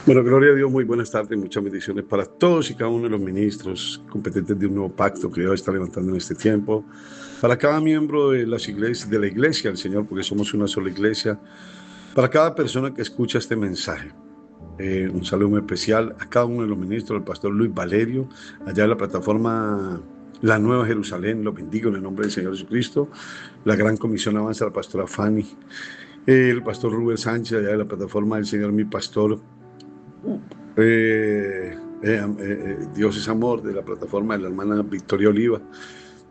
Bueno, gloria a Dios, muy buenas tardes, muchas bendiciones para todos y cada uno de los ministros competentes de un nuevo pacto que Dios está levantando en este tiempo, para cada miembro de las iglesias, de la iglesia del Señor, porque somos una sola iglesia, para cada persona que escucha este mensaje. Un saludo muy especial a cada uno de los ministros, el pastor Luis Valerio, allá en la plataforma La Nueva Jerusalén, los bendigo en el nombre del Señor Jesucristo. La Gran Comisión Avanza, la pastora Fanny, el pastor Rubén Sánchez, allá en la plataforma del Señor, mi pastor. Dios es Amor, de la plataforma de la hermana Victoria Oliva.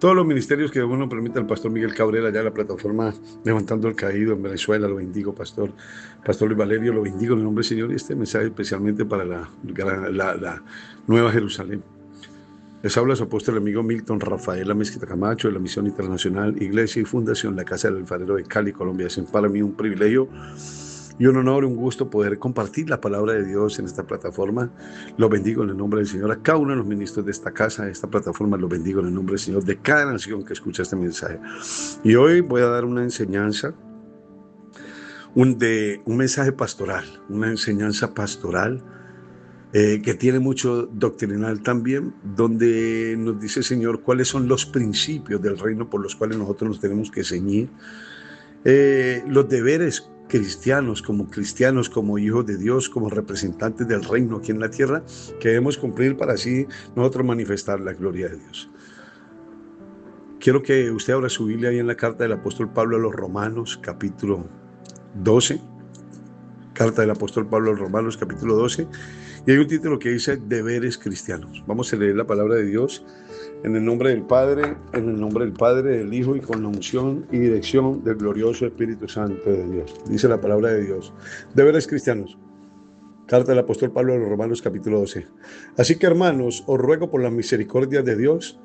Todos los ministerios que uno permite, el pastor Miguel Cabrera, allá en la plataforma Levantando el Caído en Venezuela, lo bendigo, pastor Luis Valerio, lo bendigo en el nombre del Señor, y este mensaje especialmente para la Nueva Jerusalén. Les habla su apóstol amigo Milton Rafael Amezquita Camacho, de la Misión Internacional Iglesia y Fundación La Casa del Alfarero de Cali, Colombia. Es para mí un privilegio y un honor, un gusto poder compartir la palabra de Dios en esta plataforma. Los bendigo en el nombre del Señor. A cada uno de los ministros de esta casa, de esta plataforma, los bendigo en el nombre del Señor, de cada nación que escucha este mensaje. Y hoy voy a dar una enseñanza, un mensaje pastoral, una enseñanza pastoral que tiene mucho doctrinal también, donde nos dice el Señor cuáles son los principios del reino por los cuales nosotros nos tenemos que ceñir, los deberes cristianos, como hijos de Dios, como representantes del reino aquí en la tierra, que debemos cumplir para así nosotros manifestar la gloria de Dios. Quiero que usted abra su Biblia ahí en la carta del apóstol Pablo a los Romanos, capítulo 12. Carta del apóstol Pablo a los Romanos, capítulo 12. Y hay un título que dice deberes cristianos. Vamos a leer la palabra de Dios en el nombre del Padre, del Hijo y con la unción y dirección del glorioso Espíritu Santo de Dios. Dice la palabra de Dios. Deberes cristianos. Carta del apóstol Pablo a los Romanos, capítulo 12. Así que, hermanos, os ruego por la misericordia de Dios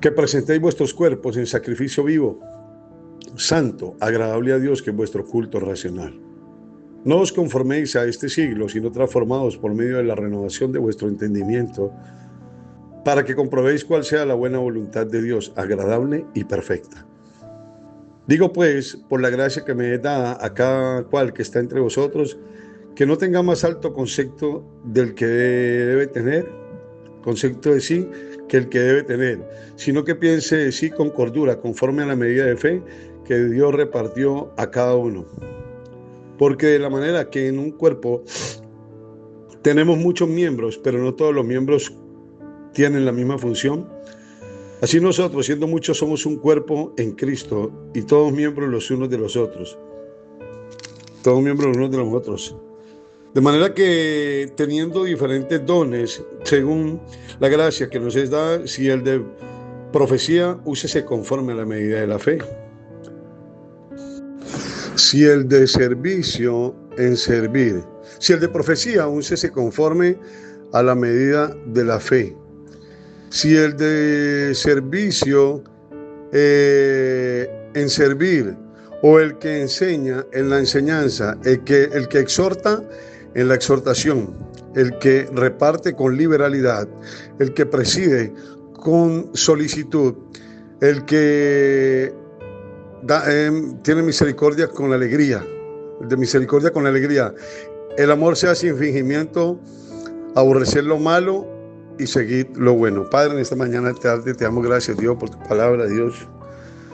que presentéis vuestros cuerpos en sacrificio vivo, santo, agradable a Dios, que es vuestro culto racional. No os conforméis a este siglo, sino transformados por medio de la renovación de vuestro entendimiento, para que comprobéis cuál sea la buena voluntad de Dios, agradable y perfecta. Digo pues, por la gracia que me es dada a cada cual que está entre vosotros, que no tenga más alto concepto del que debe tener, concepto de sí, que el que debe tener, sino que piense de sí con cordura, conforme a la medida de fe que Dios repartió a cada uno. Porque de la manera que en un cuerpo tenemos muchos miembros, pero no todos los miembros tienen la misma función, así nosotros, siendo muchos, somos un cuerpo en Cristo y todos miembros los unos de los otros. Todos miembros los unos de los otros. De manera que teniendo diferentes dones, según la gracia que nos es dada, si el de profecía, úsese conforme a la medida de la fe. Si el de servicio, en servir. Si el de profecía, úsese conforme a la medida de la fe. Si el de servicio, en servir, o el que enseña en la enseñanza, el que exhorta en la exhortación, el que reparte con liberalidad, el que preside con solicitud, el que tiene misericordia con alegría, el de misericordia con alegría. El amor sea sin fingimiento, aborrecer lo malo y seguir lo bueno. Padre, en esta mañana tarde te damos gracias, Dios, por tu palabra, Dios.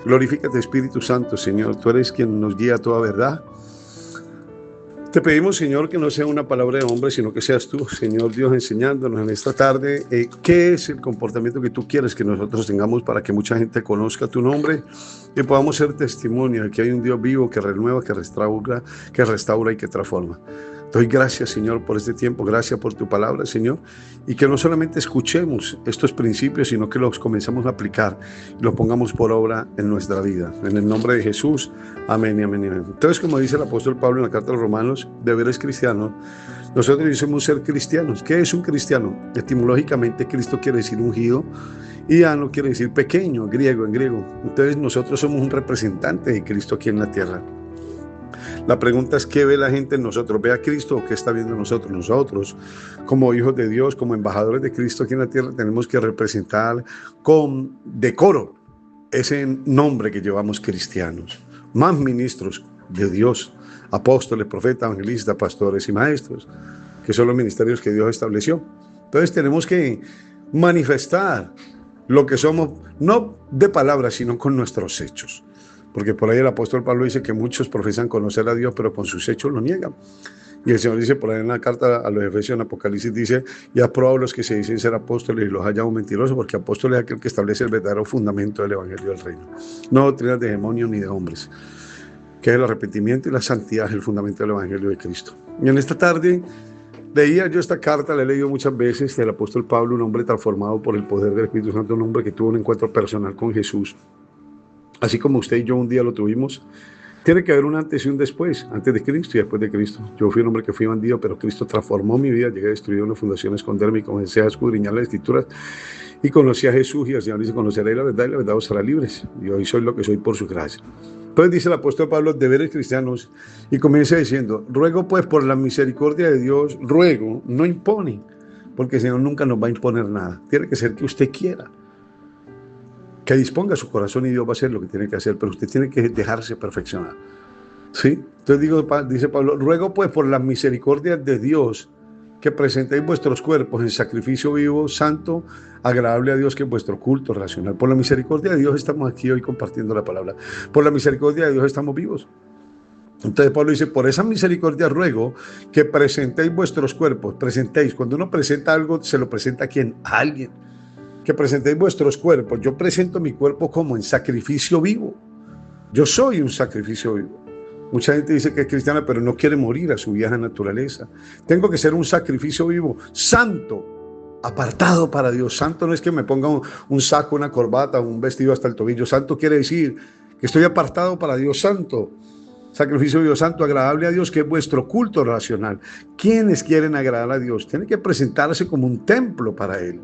Glorifícate, Espíritu Santo, Señor. Tú eres quien nos guía a toda verdad. Te pedimos, Señor, que no sea una palabra de hombre, sino que seas tú, Señor Dios, enseñándonos en esta tarde qué es el comportamiento que tú quieres que nosotros tengamos para que mucha gente conozca tu nombre y podamos ser testimonio de que hay un Dios vivo que renueva, que restaura y que transforma. Doy gracias, Señor, por este tiempo, gracias por tu palabra, Señor, y que no solamente escuchemos estos principios, sino que los comenzamos a aplicar y los pongamos por obra en nuestra vida. En el nombre de Jesús, amén y amén y amén. Entonces, como dice el apóstol Pablo en la carta a los Romanos, deberes cristianos, nosotros decimos ser cristianos. ¿Qué es un cristiano? Etimológicamente, Cristo quiere decir ungido, y ano quiere decir pequeño, en griego. Entonces, nosotros somos un representante de Cristo aquí en la tierra. La pregunta es, ¿qué ve la gente en nosotros? ¿Ve a Cristo o qué está viendo en nosotros? Nosotros, como hijos de Dios, como embajadores de Cristo aquí en la tierra, tenemos que representar con decoro ese nombre que llevamos cristianos. Más ministros de Dios, apóstoles, profetas, evangelistas, pastores y maestros. que son los ministerios que Dios estableció. Entonces tenemos que manifestar lo que somos, no de palabras, sino con nuestros hechos. Porque por ahí el apóstol Pablo dice que muchos profesan conocer a Dios, pero con sus hechos lo niegan. Y el Señor dice por ahí en la carta a los Efesios, en Apocalipsis, dice: y has probado los que se dicen ser apóstoles y los hallamos mentirosos, porque apóstol es aquel que establece el verdadero fundamento del evangelio del reino. No doctrinas de demonios ni de hombres, que es el arrepentimiento y la santidad, es el fundamento del evangelio de Cristo. Y en esta tarde leía yo esta carta, la he leído muchas veces, del apóstol Pablo, un hombre transformado por el poder del Espíritu Santo, un hombre que tuvo un encuentro personal con Jesús, así como usted y yo un día lo tuvimos. Tiene que haber un antes y un después, antes de Cristo y después de Cristo. Yo fui un hombre que fui bandido, pero Cristo transformó mi vida. Llegué a destruir una fundación, a esconderme y comencé a escudriñar las Escrituras y conocí a Jesús, y el Señor dice: conoceréis la verdad y la verdad os hará libres. Y hoy soy lo que soy por su gracia. Entonces dice el apóstol Pablo, deberes cristianos, y comienza diciendo: ruego pues por la misericordia de Dios, ruego, no impone, porque el Señor nunca nos va a imponer nada. Tiene que ser que usted quiera, que disponga su corazón, y Dios va a hacer lo que tiene que hacer, pero usted tiene que dejarse perfeccionar. ¿Sí? Entonces dice Pablo: ruego pues por la misericordia de Dios que presentéis vuestros cuerpos en sacrificio vivo, santo, agradable a Dios, que es vuestro culto racional. Por la misericordia de Dios estamos aquí hoy compartiendo la palabra. Por la misericordia de Dios estamos vivos. Entonces Pablo dice: por esa misericordia ruego que presentéis vuestros cuerpos. Presentéis, cuando uno presenta algo, se lo presenta a ¿quién? A alguien. Que presentéis vuestros cuerpos. Yo presento mi cuerpo como en sacrificio vivo. Yo soy un sacrificio vivo. Mucha gente dice que es cristiana, pero no quiere morir a su vieja naturaleza. Tengo que ser un sacrificio vivo, santo, apartado para Dios. Santo no es que me ponga un saco, una corbata, un vestido hasta el tobillo. Santo quiere decir que estoy apartado para Dios. Santo, sacrificio vivo, santo, agradable a Dios, que es vuestro culto racional. ¿Quiénes quieren agradar a Dios? Tienen que presentarse como un templo para Él.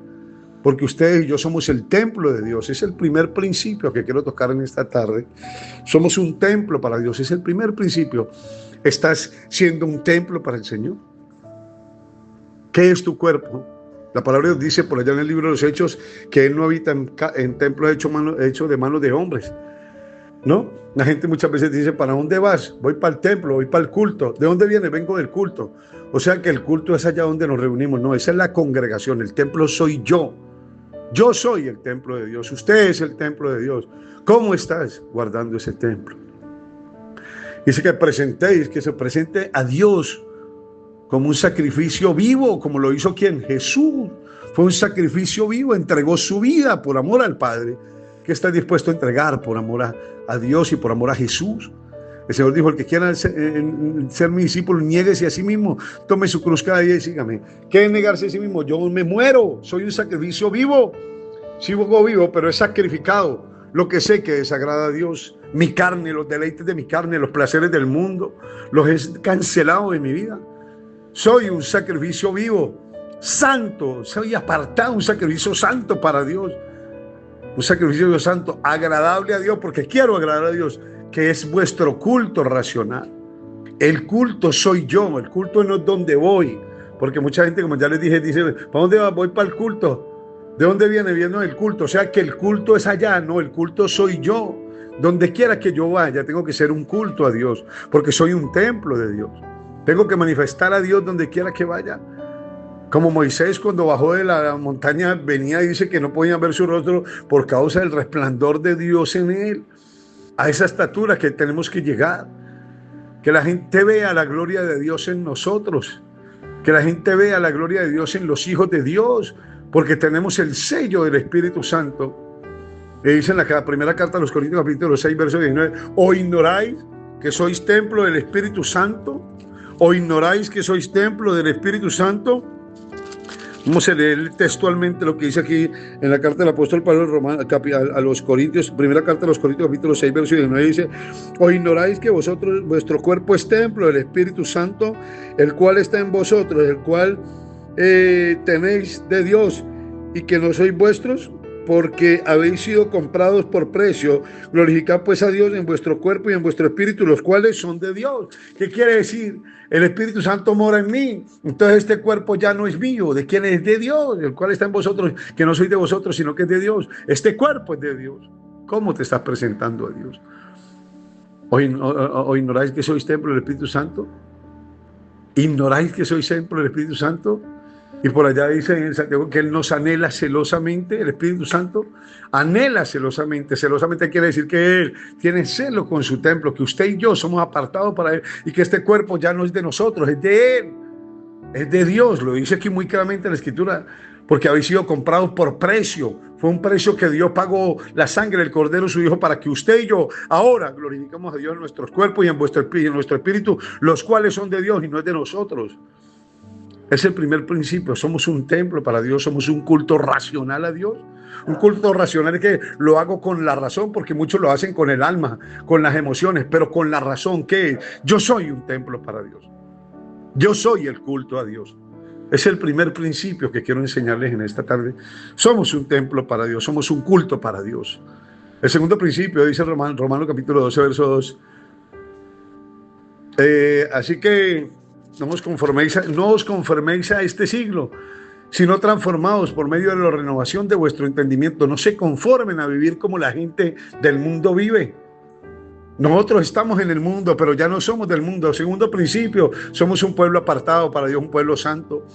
Porque ustedes y yo somos el templo de Dios. Es el primer principio que quiero tocar en esta tarde. Somos un templo para Dios. Es el primer principio. ¿Estás siendo un templo para el Señor? ¿Qué es tu cuerpo? La palabra de Dios dice por allá en el libro de los Hechos que Él no habita en templos hechos de manos de hombres, ¿no? La gente muchas veces dice: ¿para dónde vas? Voy para el templo, voy para el culto. ¿De dónde viene? Vengo del culto. O sea que el culto es allá donde nos reunimos. No, esa es la congregación. El templo soy yo. Yo soy el templo de Dios. Usted es el templo de Dios. ¿Cómo estás guardando ese templo? Dice que presentéis, que se presente a Dios como un sacrificio vivo, como lo hizo ¿quién? Jesús. Fue un sacrificio vivo, entregó su vida por amor al Padre. ¿Qué está dispuesto a entregar por amor a Dios y por amor a Jesús? El Señor dijo: el que quiera ser mi discípulo, niéguese a sí mismo, tome su cruz cada día y sígame. ¿Qué es negarse a sí mismo? Yo me muero, soy un sacrificio vivo. Sigo vivo, pero he sacrificado lo que sé que desagrada a Dios. Mi carne, los deleites de mi carne, los placeres del mundo, los he cancelado de mi vida. Soy un sacrificio vivo, santo, soy apartado, un sacrificio santo para Dios. Un sacrificio vivo santo, agradable a Dios, porque quiero agradar a Dios, que es vuestro culto racional. El culto soy yo, el culto no es donde voy, porque mucha gente, como ya les dije, dice: ¿para dónde vas? Voy para el culto. ¿De dónde viene? Viene el culto. O sea que el culto es allá, no, el culto soy yo. Donde quiera que yo vaya, tengo que ser un culto a Dios, porque soy un templo de Dios. Tengo que manifestar a Dios donde quiera que vaya. Como Moisés, cuando bajó de la montaña, venía y dice que no podían ver su rostro por causa del resplandor de Dios en él. A esa estatura que tenemos que llegar. Que la gente vea la gloria de Dios en nosotros. Que la gente vea la gloria de Dios en los hijos de Dios. Porque tenemos el sello del Espíritu Santo. Y dice en la primera carta a los Corintios, capítulo 6, verso 19: ¿o ignoráis que sois templo del Espíritu Santo? ¿O ignoráis que sois templo del Espíritu Santo? Vamos a leer textualmente lo que dice aquí en la carta del apóstol Pablo a los Corintios, primera carta a los Corintios, capítulo 6, verso 19, dice: ¿o ignoráis que vuestro cuerpo es templo del Espíritu Santo, el cual está en vosotros, el cual tenéis de Dios, y que no sois vuestros? Porque habéis sido comprados por precio. Glorificad pues a Dios en vuestro cuerpo y en vuestro espíritu, los cuales son de Dios. ¿Qué quiere decir? El Espíritu Santo mora en mí. Entonces este cuerpo ya no es mío. ¿De quién es? De Dios, el cual está en vosotros, que no soy de vosotros, sino que es de Dios. Este cuerpo es de Dios. ¿Cómo te estás presentando a Dios? ¿O ignoráis que sois templo del Espíritu Santo? ¿Ignoráis que sois templo del Espíritu Santo? Y por allá dice en Santiago que Él nos anhela celosamente, el Espíritu Santo anhela celosamente. Celosamente quiere decir que Él tiene celo con su templo, que usted y yo somos apartados para Él y que este cuerpo ya no es de nosotros, es de Él, es de Dios. Lo dice aquí muy claramente la Escritura, porque habéis sido comprados por precio. Fue un precio que Dios pagó, la sangre del Cordero, su Hijo, para que usted y yo ahora glorificamos a Dios en nuestros cuerpos y en nuestro espíritu, los cuales son de Dios y no es de nosotros. Es el primer principio. Somos un templo para Dios, somos un culto racional a Dios. Un culto racional es que lo hago con la razón, porque muchos lo hacen con el alma, con las emociones, pero con la razón, que yo soy un templo para Dios. Yo soy el culto a Dios. Es el primer principio que quiero enseñarles en esta tarde. Somos un templo para Dios, somos un culto para Dios. El segundo principio dice Romanos capítulo 12, verso 2. Así que no os conforméis a este siglo, sino transformados por medio de la renovación de vuestro entendimiento. No se conformen a vivir como la gente del mundo vive. Nosotros estamos en el mundo, pero ya no somos del mundo. Segundo principio, somos un pueblo apartado para Dios, un pueblo santo.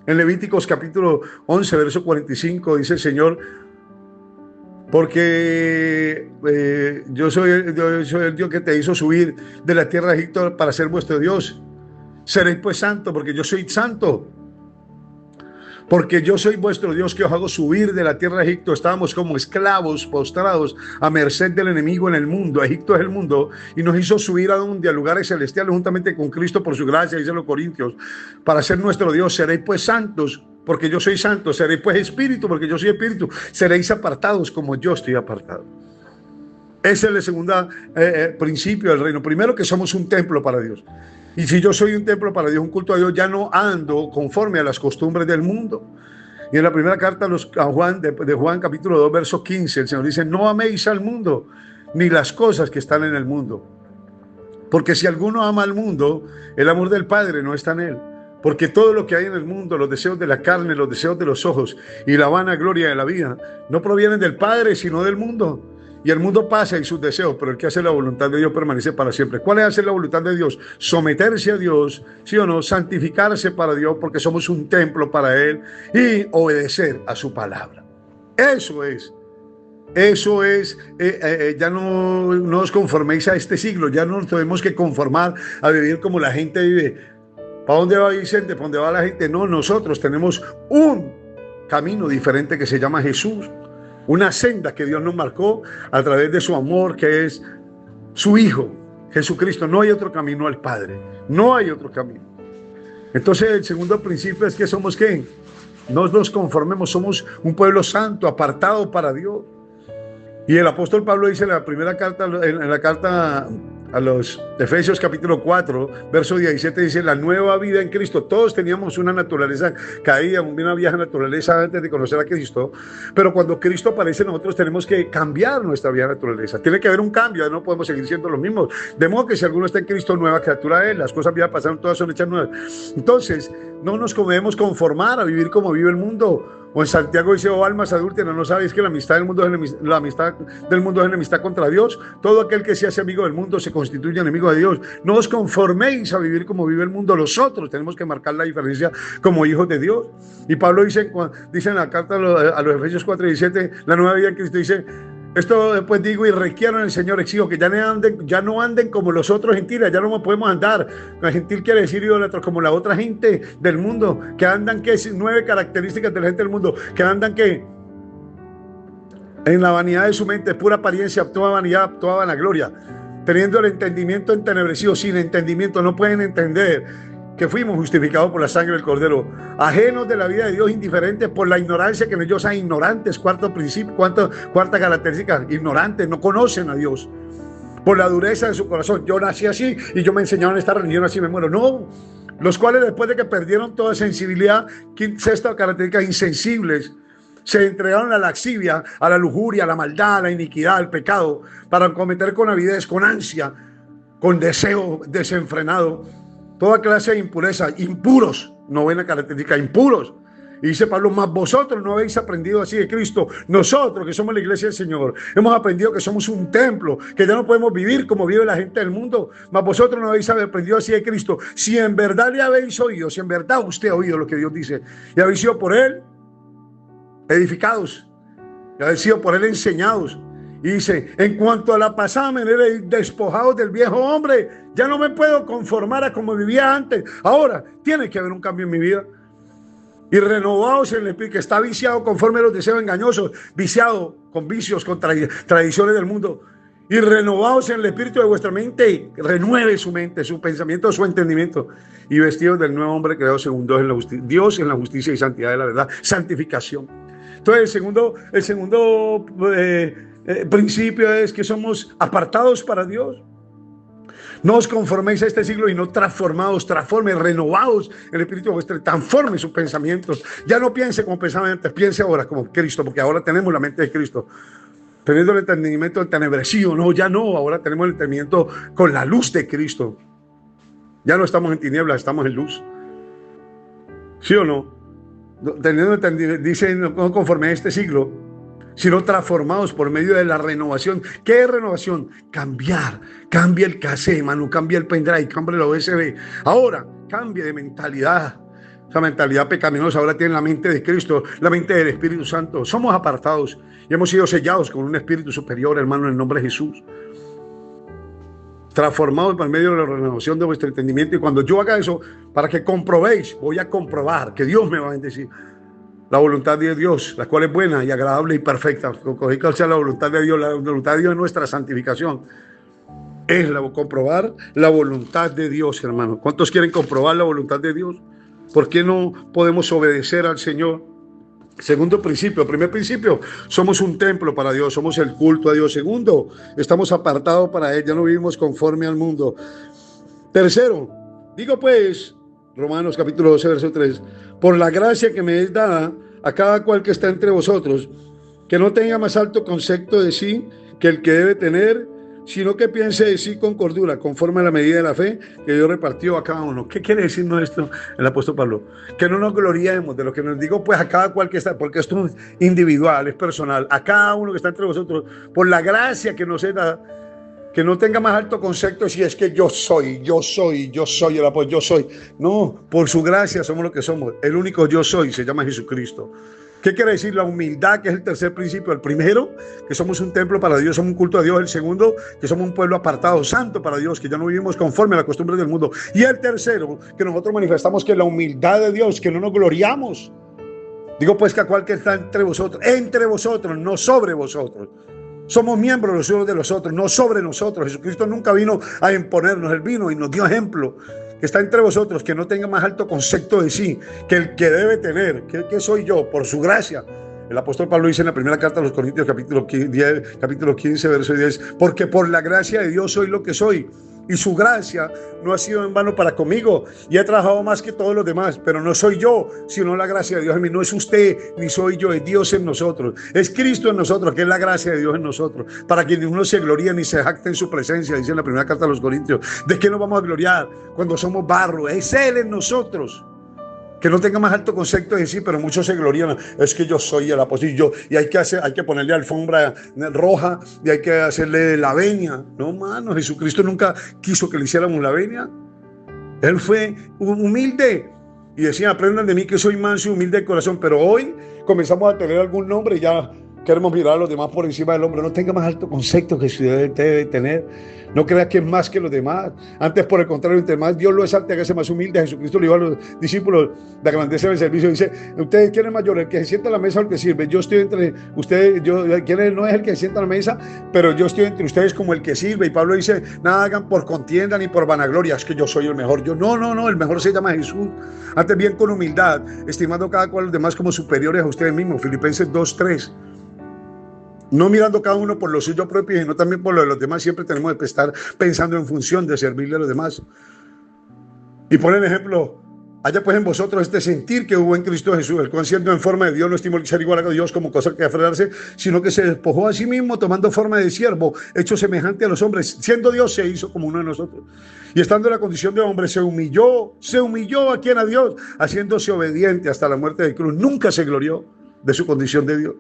En Levíticos capítulo 11, verso 45, dice el Señor: porque yo soy el Dios que te hizo subir de la tierra de Egipto para ser vuestro Dios. Seréis pues santos, porque yo soy santo. Porque yo soy vuestro Dios, que os hago subir de la tierra de Egipto. Estábamos como esclavos postrados a merced del enemigo en el mundo. Egipto es el mundo, y nos hizo subir a lugares celestiales juntamente con Cristo por su gracia, dicen los Corintios, para ser nuestro Dios. Seréis pues santos, porque yo soy santo. Seréis pues espíritu, porque yo soy espíritu. Seréis apartados como yo estoy apartado. Ese es el segundo principio del reino. Primero, que somos un templo para Dios. Y si yo soy un templo para Dios, un culto a Dios, ya no ando conforme a las costumbres del mundo. Y en la primera carta a Juan, de Juan capítulo 2, verso 15, el Señor dice: no améis al mundo, ni las cosas que están en el mundo. Porque si alguno ama al mundo, el amor del Padre no está en él. Porque todo lo que hay en el mundo, los deseos de la carne, los deseos de los ojos y la vanagloria de la vida, no provienen del Padre, sino del mundo. Y el mundo pasa y sus deseos, pero el que hace la voluntad de Dios permanece para siempre. ¿Cuál es hacer la voluntad de Dios? Someterse a Dios, ¿sí o no? Santificarse para Dios, porque somos un templo para Él, y obedecer a su palabra. Eso es. Ya no os conforméis a este siglo, ya no nos tenemos que conformar a vivir como la gente vive. ¿Para dónde va Vicente? ¿Para dónde va la gente? No, nosotros tenemos un camino diferente que se llama Jesús. Una senda que Dios nos marcó a través de su amor, que es su Hijo, Jesucristo. No hay otro camino al Padre. No hay otro camino. Entonces, el segundo principio es que somos ¿qué? No nos conformemos, somos un pueblo santo, apartado para Dios. Y el apóstol Pablo dice en la primera carta, en la carta a los Efesios capítulo 4, verso 17, dice: la nueva vida en Cristo. Todos teníamos una naturaleza caída, una vieja naturaleza antes de conocer a Cristo, pero cuando Cristo aparece, nosotros tenemos que cambiar nuestra vieja naturaleza. Tiene que haber un cambio, no podemos seguir siendo los mismos. De modo que si alguno está en Cristo, nueva criatura es. Las cosas viejas pasaron, todas son hechas nuevas. Entonces, no nos podemos conformar a vivir como vive el mundo. O en Santiago dice: oh almas adúlteras, ¿no sabéis que la amistad del mundo es enemistad contra Dios? Todo aquel que se hace amigo del mundo se constituye enemigo de Dios. No os conforméis a vivir como vive el mundo. Nosotros tenemos que marcar la diferencia como hijos de Dios. Y Pablo dice en la carta a los Efesios 4:17, la nueva vida en Cristo, dice: esto después digo y requiero en el Señor, exijo que ya no anden como los otros gentiles. Ya no podemos andar. El gentil quiere decir idólatras, como la otra gente del mundo, que andan, que es 9 características de la gente del mundo, que andan que en la vanidad de su mente, pura apariencia, toda vanidad, toda vanagloria, teniendo el entendimiento entenebrecido. Sin entendimiento no pueden entender que fuimos justificados por la sangre del Cordero, ajenos de la vida de Dios, indiferentes por la ignorancia que en ellos hay. Ignorantes, cuarta característica, ignorantes, no conocen a Dios, por la dureza de su corazón. Yo nací así y yo me enseñaron esta religión, así me muero. No, los cuales después de que perdieron toda sensibilidad, sexta característica, insensibles, se entregaron a la lascivia, a la lujuria, a la maldad, a la iniquidad, al pecado, para cometer con avidez, con ansia, con deseo desenfrenado, toda clase de impureza. Impuros, novena característica, impuros. Y dice Pablo, mas vosotros no habéis aprendido así de Cristo. Nosotros, que somos la iglesia del Señor, hemos aprendido que somos un templo, que ya no podemos vivir como vive la gente del mundo. Mas vosotros no habéis aprendido así de Cristo. Si en verdad le habéis oído, si en verdad usted ha oído lo que Dios dice, y habéis sido por Él edificados, y habéis sido por Él enseñados. Y dice, en cuanto a la pasada manera, despojados del viejo hombre, ya no me puedo conformar a como vivía antes. Ahora tiene que haber un cambio en mi vida. Y renovados en el espíritu, que está viciado conforme a los deseos engañosos, viciado con vicios, con tradiciones del mundo. Y renovados en el espíritu de vuestra mente, renueve su mente, su pensamiento, su entendimiento. Y vestidos del nuevo hombre creado según Dios en la justicia y santidad de la verdad, santificación. Entonces el segundo principio es que somos apartados para Dios. No os conforméis a este siglo y no transformados, renovados en el espíritu vuestro, transforme sus pensamientos. Ya no piense como pensaba antes, piense ahora como Cristo, porque ahora tenemos la mente de Cristo. Teniendo el entendimiento entenebrecido, no, ya no, ahora tenemos el entendimiento con la luz de Cristo. Ya no estamos en tinieblas, estamos en luz. ¿Sí o no? Teniendo entendimiento, dice, no conforme a este siglo, sino transformados por medio de la renovación. ¿Qué es renovación? Cambiar. Cambia el cassette, hermano, cambia el pendrive, cambia la USB. Ahora, cambia de mentalidad. Esa mentalidad pecaminosa ahora tiene la mente de Cristo, la mente del Espíritu Santo. Somos apartados y hemos sido sellados con un espíritu superior, hermano, en el nombre de Jesús. Transformados por medio de la renovación de vuestro entendimiento. Y cuando yo haga eso, para que comprobéis, voy a comprobar que Dios me va a bendecir. La voluntad de Dios, la cual es buena y agradable y perfecta. ¿Cuál sea la voluntad de Dios? La voluntad de Dios es nuestra santificación. Es comprobar la voluntad de Dios, hermano. ¿Cuántos quieren comprobar la voluntad de Dios? ¿Por qué no podemos obedecer al Señor? Segundo principio. Primer principio, somos un templo para Dios, somos el culto a Dios. Segundo, estamos apartados para Él, ya no vivimos conforme al mundo. Tercero, digo pues, Romanos capítulo 12, verso 3, por la gracia que me es dada a cada cual que está entre vosotros, que no tenga más alto concepto de sí que el que debe tener, sino que piense de sí con cordura, conforme a la medida de la fe que Dios repartió a cada uno. ¿Qué quiere decirnos esto el apóstol Pablo? Que no nos gloriemos de lo que nos digo, pues a cada cual que está, porque esto es individual, es personal, a cada uno que está entre vosotros, por la gracia que nos es dada, que no tenga más alto concepto si es que yo soy el apóstol, yo soy. No, por su gracia somos lo que somos. El único yo soy se llama Jesucristo. ¿Qué quiere decir? La humildad, que es el tercer principio. El primero, que somos un templo para Dios, somos un culto a Dios. El segundo, que somos un pueblo apartado, santo para Dios, que ya no vivimos conforme a las costumbres del mundo. Y el tercero, que nosotros manifestamos que la humildad de Dios, que no nos gloriamos. Digo pues que a cual que está entre vosotros, no sobre vosotros. Somos miembros los unos de los otros, no sobre nosotros. Jesucristo nunca vino a imponernos, Él vino y nos dio ejemplo. Que está entre vosotros, que no tenga más alto concepto de sí que el que debe tener. ¿Qué soy yo? Por su gracia. El apóstol Pablo dice en la primera carta a los Corintios, capítulo 15, verso 10, porque por la gracia de Dios soy lo que soy. Y su gracia no ha sido en vano para conmigo. Y he trabajado más que todos los demás. Pero no soy yo, sino la gracia de Dios en mí. No es usted, ni soy yo, es Dios en nosotros. Es Cristo en nosotros, que es la gracia de Dios en nosotros. Para que ninguno se gloríe ni se jacte en su presencia, dice en la primera carta a los Corintios. ¿De qué nos vamos a gloriar cuando somos barro? Es Él en nosotros. Que no tenga más alto concepto de sí, pero muchos se glorían. Es que yo soy el apóstol y hay que ponerle alfombra roja y hay que hacerle la venia. No, mano, Jesucristo nunca quiso que le hiciéramos la venia. Él fue humilde y decía, aprendan de mí que soy manso y humilde de corazón. Pero hoy comenzamos a tener algún nombre y ya queremos mirar a los demás por encima del hombre. No tenga más alto concepto que usted debe tener. No crea que es más que los demás. Antes, por el contrario, entre más Dios lo exalte, hágase más humilde. Jesucristo le dijo a los discípulos la grandeza del servicio. Dice, ustedes, ¿quién es mayor? ¿El que se sienta a la mesa o el que sirve? Yo estoy entre ustedes, ¿quién no es el que se sienta a la mesa? Pero yo estoy entre ustedes como el que sirve. Y Pablo dice, nada hagan por contienda ni por vanagloria. Es que yo soy el mejor. No, el mejor se llama Jesús. Antes bien con humildad, estimando cada cual a los demás como superiores a ustedes mismos. Filipenses 2:3. No mirando cada uno por lo suyo propio, sino también por lo de los demás. Siempre tenemos que estar pensando en función de servirle a los demás. Y ponen ejemplo Haya pues en vosotros este sentir que hubo en Cristo Jesús, el cual siendo en forma de Dios no estimó ser igual a Dios como cosa que aferrarse, sino que se despojó a sí mismo tomando forma de siervo, hecho semejante a los hombres. Siendo Dios se hizo como uno de nosotros. Y estando en la condición de hombre se humilló a quien a Dios, haciéndose obediente hasta la muerte de cruz. Nunca se glorió de su condición de Dios.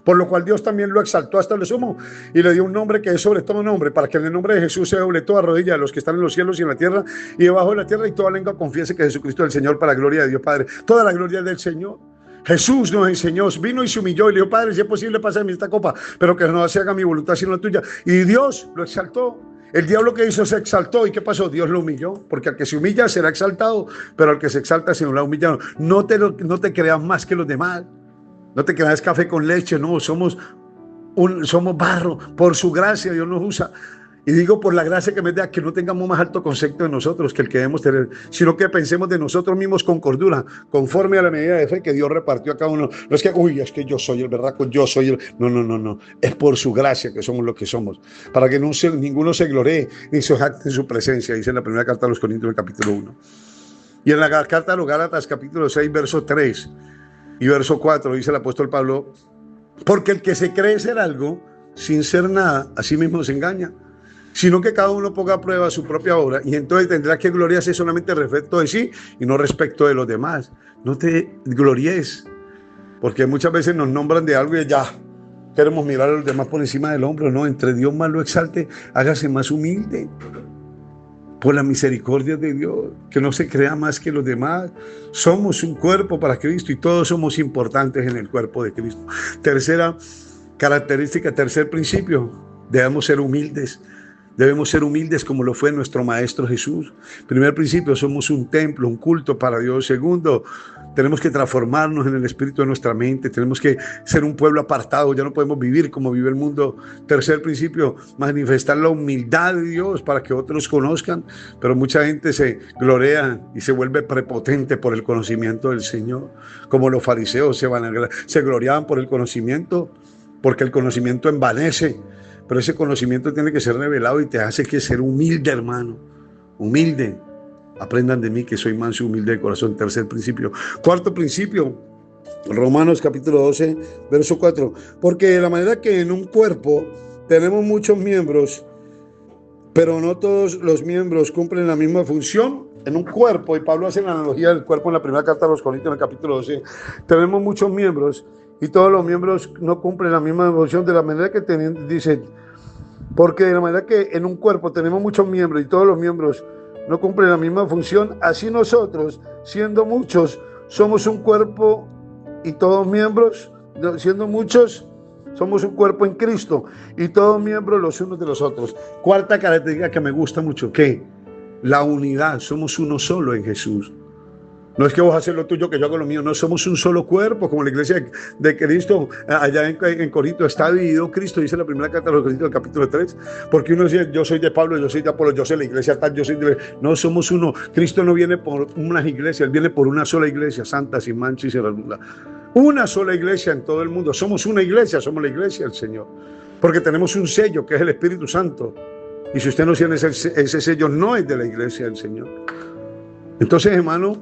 Por lo cual Dios también lo exaltó hasta lo sumo y le dio un nombre que es sobre todo nombre, para que en el nombre de Jesús se doble toda rodilla de los que están en los cielos y en la tierra y debajo de la tierra, y toda lengua confiese que Jesucristo es el Señor, para la gloria de Dios Padre. Toda la gloria del Señor. Jesús nos enseñó, vino y se humilló y le dijo: Padre, si es posible, pásame esta copa, pero que no se haga mi voluntad sino la tuya. Y Dios lo exaltó. El diablo que hizo se exaltó. ¿Y qué pasó? Dios lo humilló, porque al que se humilla será exaltado, pero al que se exalta se lo humillado. No te creas más que los demás. No te creas café con leche. No, somos barro. Por su gracia Dios nos usa. Y digo por la gracia que me da, que no tengamos más alto concepto de nosotros que el que debemos tener, sino que pensemos de nosotros mismos con cordura, conforme a la medida de fe que Dios repartió a cada uno. No es que, es que yo soy el berraco, yo soy el... No. Es por su gracia que somos lo que somos. Para que ninguno se gloree ni se jacte en su presencia, dice en la primera carta a los Corintios, capítulo 1. Y en la carta a los Gálatas, capítulo 6, verso 3 y verso 4, dice el apóstol Pablo: porque el que se cree ser algo sin ser nada, a sí mismo se engaña, sino que cada uno ponga a prueba su propia obra, y entonces tendrá que gloriarse solamente respecto de sí y no respecto de los demás. No te glories, porque muchas veces nos nombran de algo y ya queremos mirar a los demás por encima del hombro. No, entre Dios más lo exalte, hágase más humilde por la misericordia de Dios, que no se crea más que los demás. Somos un cuerpo para Cristo y todos somos importantes en el cuerpo de Cristo. Tercera característica, tercer principio: debemos ser humildes. Debemos ser humildes como lo fue nuestro Maestro Jesús. Primer principio: somos un templo, un culto para Dios. Segundo, tenemos que transformarnos en el espíritu de nuestra mente. Tenemos que ser un pueblo apartado. Ya no podemos vivir como vive el mundo. Tercer principio: manifestar la humildad de Dios para que otros conozcan. Pero mucha gente se glorea y se vuelve prepotente por el conocimiento del Señor. Como los fariseos se gloriaban por el conocimiento, porque el conocimiento envanece. Pero ese conocimiento tiene que ser revelado y te hace que ser humilde, hermano. Humilde. Aprendan de mí que soy manso y humilde de corazón. Tercer principio. Cuarto principio, Romanos capítulo 12, verso 4. Porque de la manera que en un cuerpo tenemos muchos miembros, pero no todos los miembros cumplen la misma función. En un cuerpo, y Pablo hace la analogía del cuerpo en la primera carta a los Corintios, en el capítulo 12, tenemos muchos miembros y todos los miembros no cumplen la misma función. De la manera que dice, porque de la manera que en un cuerpo tenemos muchos miembros y todos los miembros no cumplen la misma función, así nosotros, siendo muchos, somos un cuerpo y todos miembros, siendo muchos, somos un cuerpo en Cristo y todos miembros los unos de los otros. Cuarta característica que me gusta mucho, que la unidad. Somos uno solo en Jesús. No es que vos haces lo tuyo, que yo hago lo mío. No, somos un solo cuerpo, como la iglesia de Cristo allá en Corinto. Está dividido Cristo, dice la primera carta de los Corintios, capítulo 3. Porque uno dice: yo soy de Pablo, yo soy de Apolo, yo soy de la iglesia tal, yo soy de... No, somos uno. Cristo no viene por unas iglesias, Él viene por una sola iglesia, santa, sin mancha y sin arruga. Una sola iglesia en todo el mundo. Somos una iglesia, somos la iglesia del Señor. Porque tenemos un sello que es el Espíritu Santo. Y si usted no tiene ese sello, no es de la iglesia del Señor. Entonces, hermano,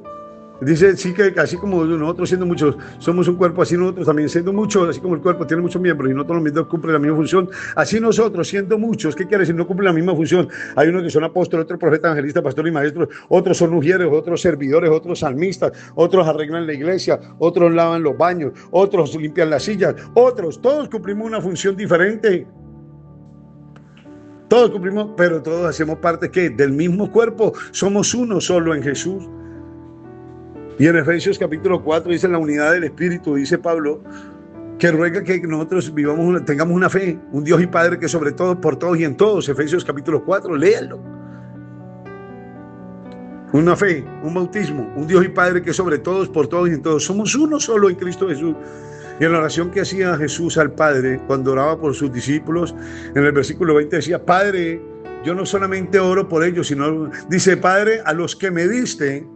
dice, sí, que así como nosotros siendo muchos somos un cuerpo, así nosotros también siendo muchos, así como el cuerpo tiene muchos miembros y no todos los miembros cumplen la misma función, así nosotros siendo muchos, ¿qué quiere decir? No cumplen la misma función. Hay unos que son apóstoles, otros profetas, evangelistas, pastores y maestros, otros son mujeres, otros servidores, otros salmistas, otros arreglan la iglesia, otros lavan los baños, otros limpian las sillas, todos cumplimos una función diferente. Todos cumplimos, pero todos hacemos parte, ¿qué? Del mismo cuerpo. Somos uno solo en Jesús. Y en Efesios capítulo 4 dice: la unidad del Espíritu, dice Pablo, que ruega que nosotros tengamos una fe, un Dios y Padre que sobre todo, por todos y en todos. Efesios capítulo 4, léanlo. Una fe, un bautismo, un Dios y Padre que sobre todos, por todos y en todos. Somos uno solo en Cristo Jesús. Y en la oración que hacía Jesús al Padre cuando oraba por sus discípulos, en el versículo 20 decía: Padre, yo no solamente oro por ellos, sino, dice, Padre, a los que me diste,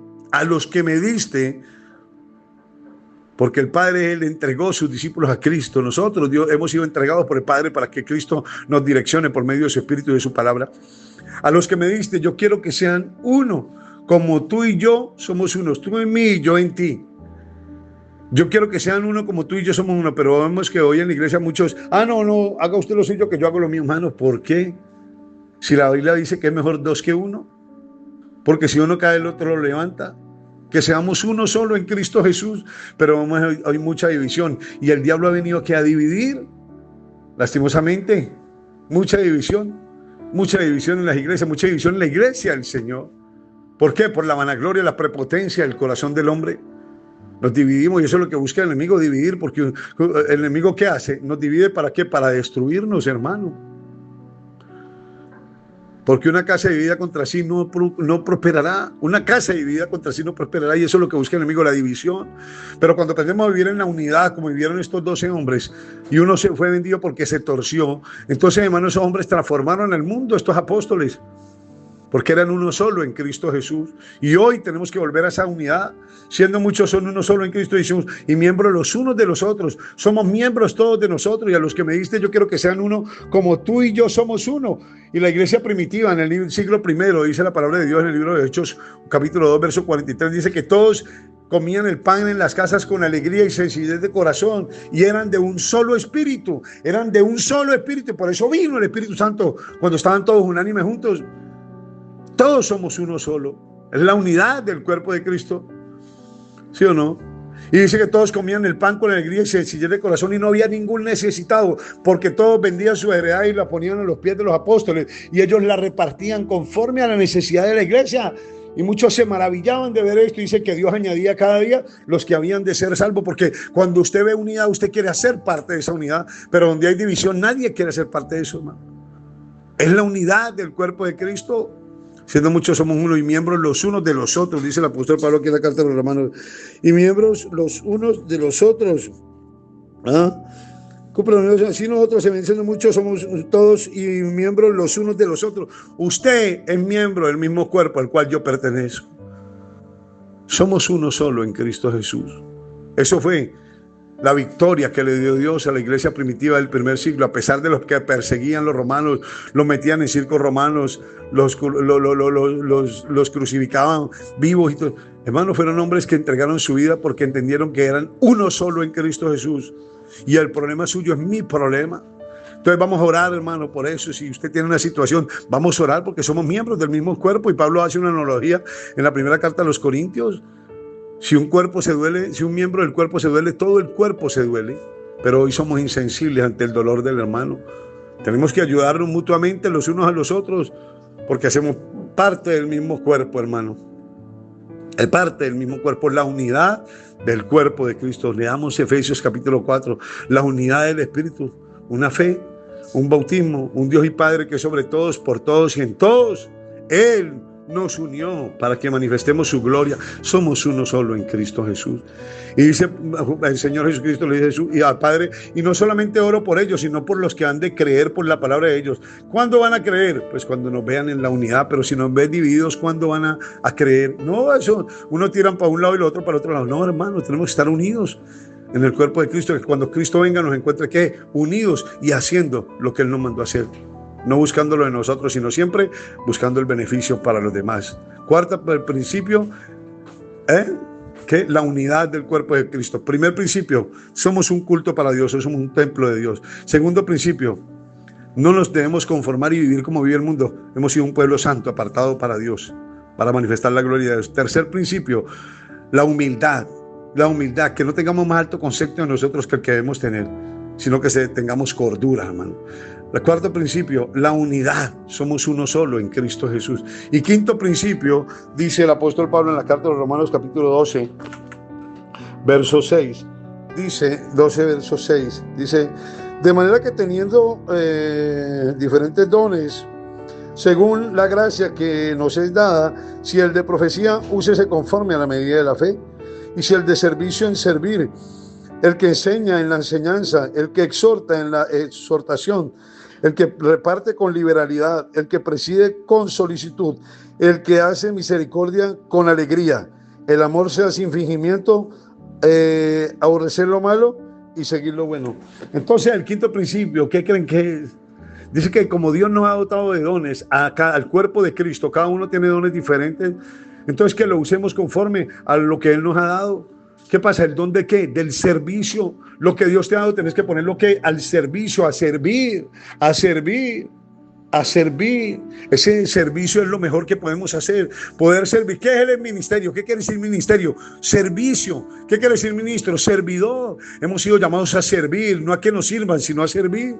porque el Padre, Él entregó sus discípulos a Cristo. Nosotros, Dios, hemos sido entregados por el Padre para que Cristo nos direccione por medio de su Espíritu y de su palabra. A los que me diste, yo quiero que sean uno, como tú y yo somos unos, tú en mí y yo en ti. Yo quiero que sean uno como tú y yo somos uno, pero vemos que hoy en la iglesia muchos, no, haga usted lo suyo que yo hago lo mío, hermanos. ¿Por qué? Si la Biblia dice que es mejor dos que uno, porque si uno cae el otro lo levanta. Que seamos uno solo en Cristo Jesús, pero hay mucha división y el diablo ha venido aquí a dividir, lastimosamente, mucha división en las iglesias, mucha división en la iglesia del Señor. ¿Por qué? Por la vanagloria, la prepotencia del corazón del hombre. Nos dividimos y eso es lo que busca el enemigo, dividir, porque el enemigo ¿qué hace? Nos divide ¿para qué? Para destruirnos, hermano. Porque una casa dividida contra sí no prosperará. Una casa dividida contra sí no prosperará y eso es lo que busca el enemigo, la división. Pero cuando aprendemos a vivir en la unidad, como vivieron estos 12 hombres, y uno se fue vendido porque se torció, entonces, hermanos, esos hombres transformaron el mundo, estos apóstoles, porque eran uno solo en Cristo Jesús. Y hoy tenemos que volver a esa unidad, siendo muchos son uno solo en Cristo Jesús y miembros los unos de los otros. Somos miembros todos de nosotros y a los que me diste yo quiero que sean uno como tú y yo somos uno. Y la iglesia primitiva en el siglo I, dice la palabra de Dios en el libro de Hechos, capítulo 2, verso 43, dice que todos comían el pan en las casas con alegría y sencillez de corazón y eran de un solo espíritu, por eso vino el Espíritu Santo cuando estaban todos unánimes juntos. Todos somos uno solo. Es la unidad del cuerpo de Cristo. ¿Sí o no? Y dice que todos comían el pan con alegría y sencillez de corazón y no había ningún necesitado, porque todos vendían su heredad y la ponían a los pies de los apóstoles y ellos la repartían conforme a la necesidad de la iglesia. Y muchos se maravillaban de ver esto. Dice que Dios añadía cada día los que habían de ser salvos, porque cuando usted ve unidad, usted quiere hacer parte de esa unidad, pero donde hay división, nadie quiere ser parte de eso, hermano. Es la unidad del cuerpo de Cristo. Siendo muchos somos uno y miembros los unos de los otros, dice el apóstol Pablo aquí en la carta de los Romanos, y miembros los unos de los otros. Así nosotros, siendo muchos, somos todos y miembros los unos de los otros. Usted es miembro del mismo cuerpo al cual yo pertenezco. Somos uno solo en Cristo Jesús. Eso fue la victoria que le dio Dios a la iglesia primitiva del primer siglo, a pesar de los que perseguían los romanos, los metían en circos romanos, los crucificaban vivos y todo. Hermanos, fueron hombres que entregaron su vida porque entendieron que eran uno solo en Cristo Jesús. Y el problema suyo es mi problema. Entonces vamos a orar, hermano, por eso. Si usted tiene una situación, vamos a orar porque somos miembros del mismo cuerpo. Y Pablo hace una analogía en la primera carta a los Corintios. Si un cuerpo se duele, si un miembro del cuerpo se duele, todo el cuerpo se duele. Pero hoy somos insensibles ante el dolor del hermano. Tenemos que ayudarnos mutuamente los unos a los otros, porque hacemos parte del mismo cuerpo, hermano. Es parte del mismo cuerpo, la unidad del cuerpo de Cristo. Leamos Efesios capítulo 4, la unidad del Espíritu, una fe, un bautismo, un Dios y Padre que sobre todos, por todos y en todos, Él nos unió para que manifestemos su gloria. Somos uno solo en Cristo Jesús. Y dice el Señor Jesucristo, le dice Jesús y al Padre, y no solamente oro por ellos, sino por los que han de creer por la palabra de ellos. ¿Cuándo van a creer? Pues cuando nos vean en la unidad. Pero si nos ven divididos, ¿cuándo van a creer? No, eso, uno tiran para un lado y el otro para el otro lado. No, hermano, tenemos que estar unidos en el cuerpo de Cristo, que cuando Cristo venga nos encuentre ¿qué? Unidos y haciendo lo que Él nos mandó a hacer. No buscando lo de nosotros, sino siempre buscando el beneficio para los demás. Cuarto principio, que la unidad del cuerpo de Cristo. Primer principio, somos un culto para Dios, somos un templo de Dios. Segundo principio, no nos debemos conformar y vivir como vive el mundo. Hemos sido un pueblo santo, apartado para Dios, para manifestar la gloria de Dios. Tercer principio, la humildad, que no tengamos más alto concepto de nosotros que el que debemos tener, sino que tengamos cordura, hermano. El cuarto principio, la unidad. Somos uno solo en Cristo Jesús. Y quinto principio, dice el apóstol Pablo en la carta de los Romanos capítulo 12, verso 6. Dice, 12, verso 6. Dice, de manera que teniendo diferentes dones, según la gracia que nos es dada, si el de profecía, úsese conforme a la medida de la fe. Y si el de servicio, en servir. El que enseña en la enseñanza, el que exhorta en la exhortación, el que reparte con liberalidad, el que preside con solicitud, el que hace misericordia con alegría. El amor sea sin fingimiento, aborrecer lo malo y seguir lo bueno. Entonces, el quinto principio, ¿qué creen que es? Dice que como Dios nos ha dotado de dones al cuerpo de Cristo, cada uno tiene dones diferentes. Entonces que lo usemos conforme a lo que Él nos ha dado. ¿Qué pasa? ¿El don de qué? Del servicio. Lo que Dios te ha dado tenés que ponerlo ¿qué? Al servicio, a servir, a servir, a servir. Ese servicio es lo mejor que podemos hacer. Poder servir. ¿Qué es el ministerio? ¿Qué quiere decir ministerio? Servicio. ¿Qué quiere decir ministro? Servidor. Hemos sido llamados a servir, no a que nos sirvan, sino a servir.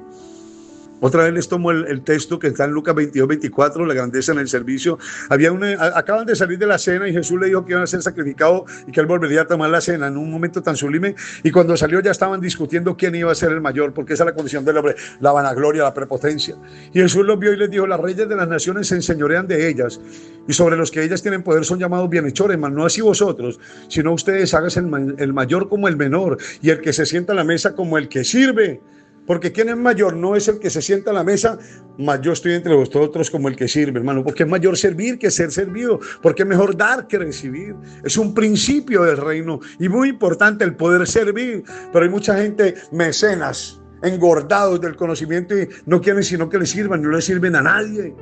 Otra vez les tomo el texto que está en Lucas 22, 24, la grandeza en el servicio. Acaban de salir de la cena y Jesús le dijo que iban a ser sacrificados y que él volvería a tomar la cena en un momento tan sublime. Y cuando salió ya estaban discutiendo quién iba a ser el mayor, porque esa es la condición del hombre, la vanagloria, la prepotencia. Y Jesús los vio y les dijo: las reyes de las naciones se enseñorean de ellas, y sobre los que ellas tienen poder son llamados bienhechores, mas no así vosotros, sino ustedes háganse el mayor como el menor, y el que se sienta a la mesa como el que sirve. Porque quien es mayor no es el que se sienta a la mesa, mas yo estoy entre vosotros como el que sirve, hermano. Porque es mayor servir que ser servido, porque es mejor dar que recibir. Es un principio del reino y muy importante el poder servir. Pero hay mucha gente mecenas, engordados del conocimiento y no quieren sino que le sirvan, no le sirven a nadie.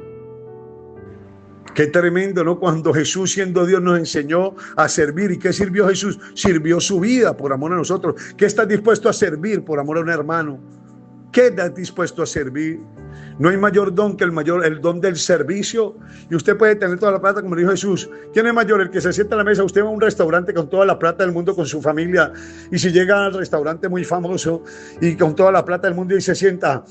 Qué tremendo, ¿no? Cuando Jesús, siendo Dios, nos enseñó a servir. ¿Y qué sirvió Jesús? Sirvió su vida por amor a nosotros. ¿Qué estás dispuesto a servir por amor a un hermano? ¿Qué estás dispuesto a servir? No hay mayor don que el don del servicio. Y usted puede tener toda la plata, como dijo Jesús. ¿Quién es mayor? El que se sienta a la mesa. Usted va a un restaurante con toda la plata del mundo con su familia. Y si llega al restaurante muy famoso y con toda la plata del mundo y se sienta,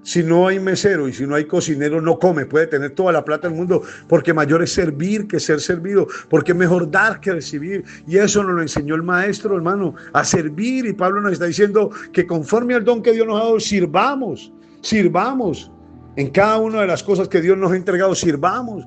si no hay mesero y si no hay cocinero, no come. Puede tener toda la plata del mundo, porque mayor es servir que ser servido, porque es mejor dar que recibir. Y eso nos lo enseñó el maestro, hermano, a servir. Y Pablo nos está diciendo que conforme al don que Dios nos ha dado, sirvamos en cada una de las cosas que Dios nos ha entregado, sirvamos.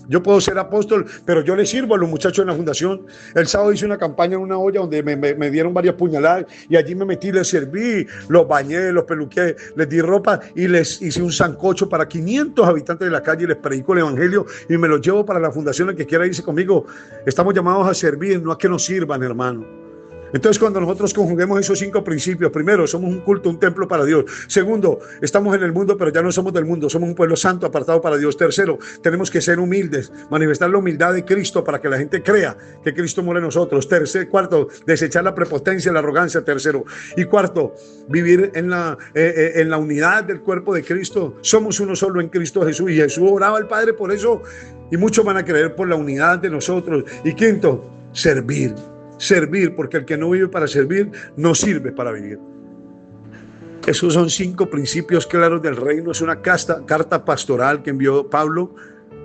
Yo puedo ser apóstol, pero yo le sirvo a los muchachos en la fundación. El sábado hice una campaña en una olla donde me dieron varias puñaladas y allí me metí, les serví, los bañé, los peluqué, les di ropa y les hice un sancocho para 500 habitantes de la calle y les predico el evangelio y me los llevo para la fundación. El que quiera irse conmigo, estamos llamados a servir, no a que nos sirvan, hermano. Entonces, cuando nosotros conjuguemos esos 5 principios: primero, somos un culto, un templo para Dios. Segundo, estamos en el mundo, pero ya no somos del mundo, somos un pueblo santo apartado para Dios. Tercero, tenemos que ser humildes, manifestar la humildad de Cristo para que la gente crea que Cristo muere en nosotros. Cuarto, desechar la prepotencia y la arrogancia. Tercero. Y cuarto, vivir en la unidad del cuerpo de Cristo. Somos uno solo en Cristo Jesús, y Jesús oraba al Padre por eso, y muchos van a creer por la unidad de nosotros. Y quinto, servir, porque el que no vive para servir no sirve para vivir. Esos son 5 principios claros del reino. Es una carta pastoral que envió Pablo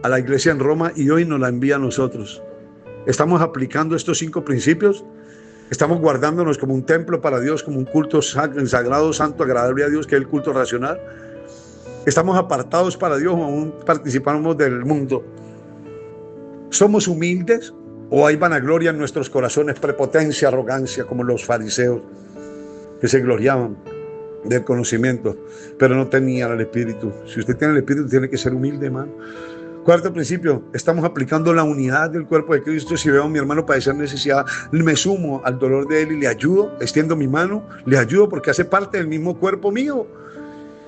a la iglesia en Roma y hoy nos la envía a nosotros. ¿Estamos aplicando estos 5 principios? ¿Estamos guardándonos como un templo para Dios, como un culto sagrado, santo, agradable a Dios, que es el culto racional? ¿Estamos apartados para Dios o aún participamos del mundo? ¿Somos humildes o hay vanagloria en nuestros corazones, prepotencia, arrogancia, como los fariseos que se gloriaban del conocimiento, pero no tenían el Espíritu? Si usted tiene el Espíritu, tiene que ser humilde, hermano. Cuarto principio, estamos aplicando la unidad del cuerpo de Cristo. Si veo a mi hermano padecer necesidad, me sumo al dolor de él y le ayudo, extiendo mi mano, le ayudo porque hace parte del mismo cuerpo mío.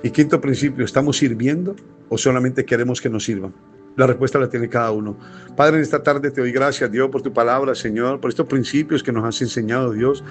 Y quinto principio, ¿estamos sirviendo o solamente queremos que nos sirvan? La respuesta la tiene cada uno. Padre, en esta tarde te doy gracias, Dios, por tu palabra, Señor, por estos principios que nos has enseñado, Dios.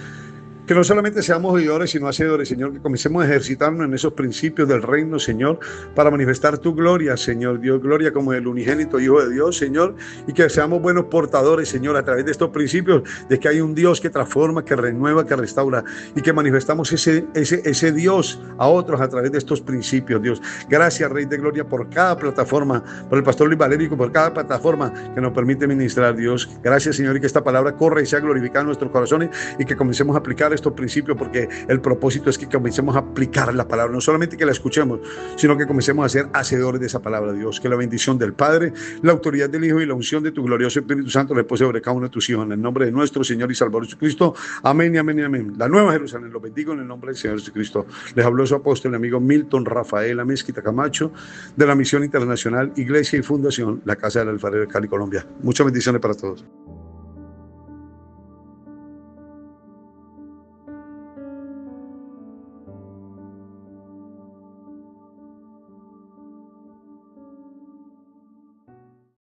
Que no solamente seamos oidores, sino hacedores, Señor, que comencemos a ejercitarnos en esos principios del reino, Señor, para manifestar tu gloria, Señor Dios, gloria como el unigénito Hijo de Dios, Señor, y que seamos buenos portadores, Señor, a través de estos principios, de que hay un Dios que transforma, que renueva, que restaura, y que manifestamos ese Dios a otros a través de estos principios, Dios. Gracias, Rey de Gloria, por cada plataforma, por el pastor Luis Valerio, por cada plataforma que nos permite ministrar, Dios. Gracias, Señor, y que esta palabra corra y sea glorificada en nuestros corazones, y que comencemos a aplicar estos principios, porque el propósito es que comencemos a aplicar la palabra, no solamente que la escuchemos, sino que comencemos a ser hacedores de esa palabra, Dios. Que la bendición del Padre, la autoridad del Hijo y la unción de tu glorioso Espíritu Santo repose sobre cada uno de tus hijos, en el nombre de nuestro Señor y Salvador Jesucristo. Amén y amén y amén. La Nueva Jerusalén, los bendigo en el nombre del Señor Jesucristo. Les habló su apóstol y amigo Milton Rafael Amezquita Camacho, de la Misión Internacional Iglesia y Fundación La Casa del Alfarero de Cali, Colombia. Muchas bendiciones para todos.